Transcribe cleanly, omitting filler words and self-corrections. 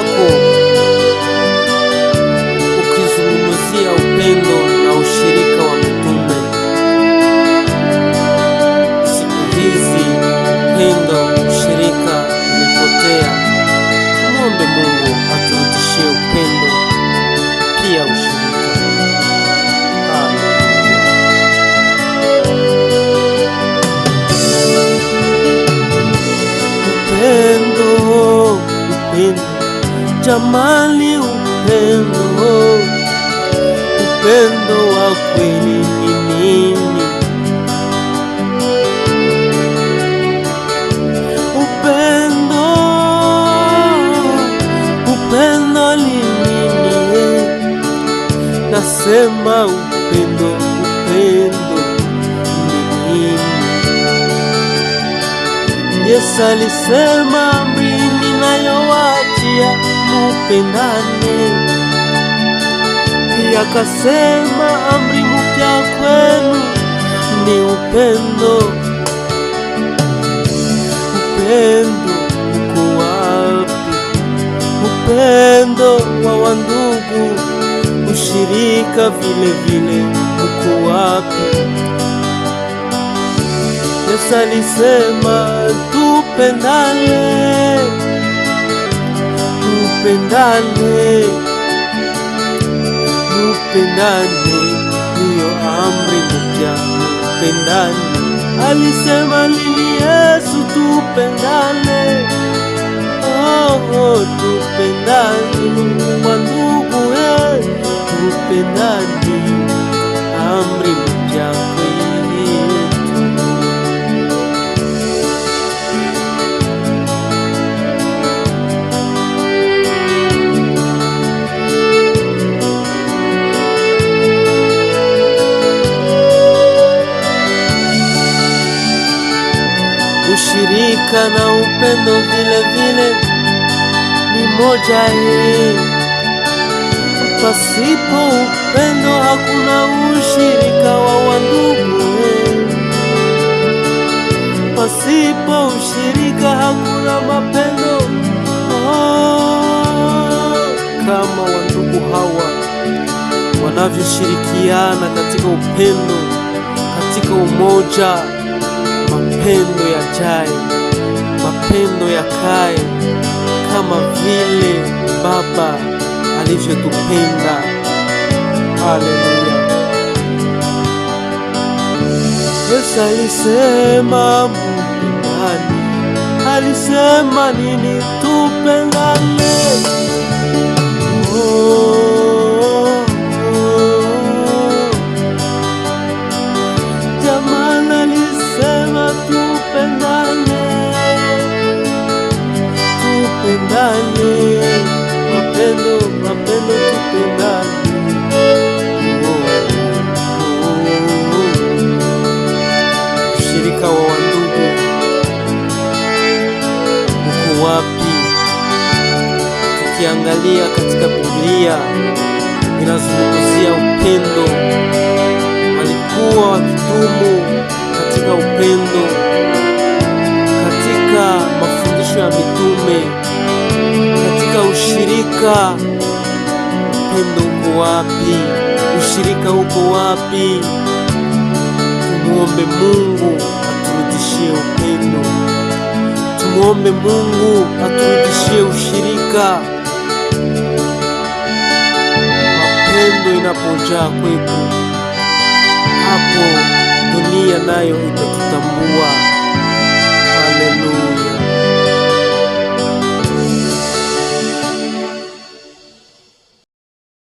wako ukizungumzia upendo na ushirika wa mitume. Siku hizi upendo, ushirika umepotea. Muombe Mungu aturudishie upendo pia ushirika. Upendo, jamani, upendo wa kweli ni nini? Upendo ni nini? Nasema upendo ni nini? Yesu alisema amri ninayowaachia mupendane. Pia akasema amri mpya kwenu ni upendo. Upendo uko wapi? Upendo wa wandugu, ushirika vile vile uko wapi? Yesu alisema tupendane, hiyo amri mpya, tupendane. Alisema nini Yesu? Tupendane, tupendane kwa ndugu, tupendane, amri mpya kwetu. Ushirika na upendo vile vile ni moja. Pasipo upendo hakuna ushirika wa wandugu. Pasipo ushirika hakuna mapendo. Kama wandugu hawa wanavyoshirikiana katika upendo, katika umoja, mapendo yajae, mapendo yakae, kama vile Baba alivyotupenda. Haleluya. Yesu alisema mpendane. Alisema nini? Tupendane. Jamani, alisema tupendane, mapendo, tupendane. Ushirika wa wandugu uko wapi? Tukiangalia katika Biblia inazungumzia upendo. Walikuwa wakidumu katika upendo, katika mafundisho ya mitume, katika ushirika. Upendo uko wapi? Ushirika uko wapi? Tumuombe Mungu aturudishie upendo. Tumuombe Mungu aturudishie ushirika. Mapendo inapojaa kwetu, hapo dunia nayo itatutambua.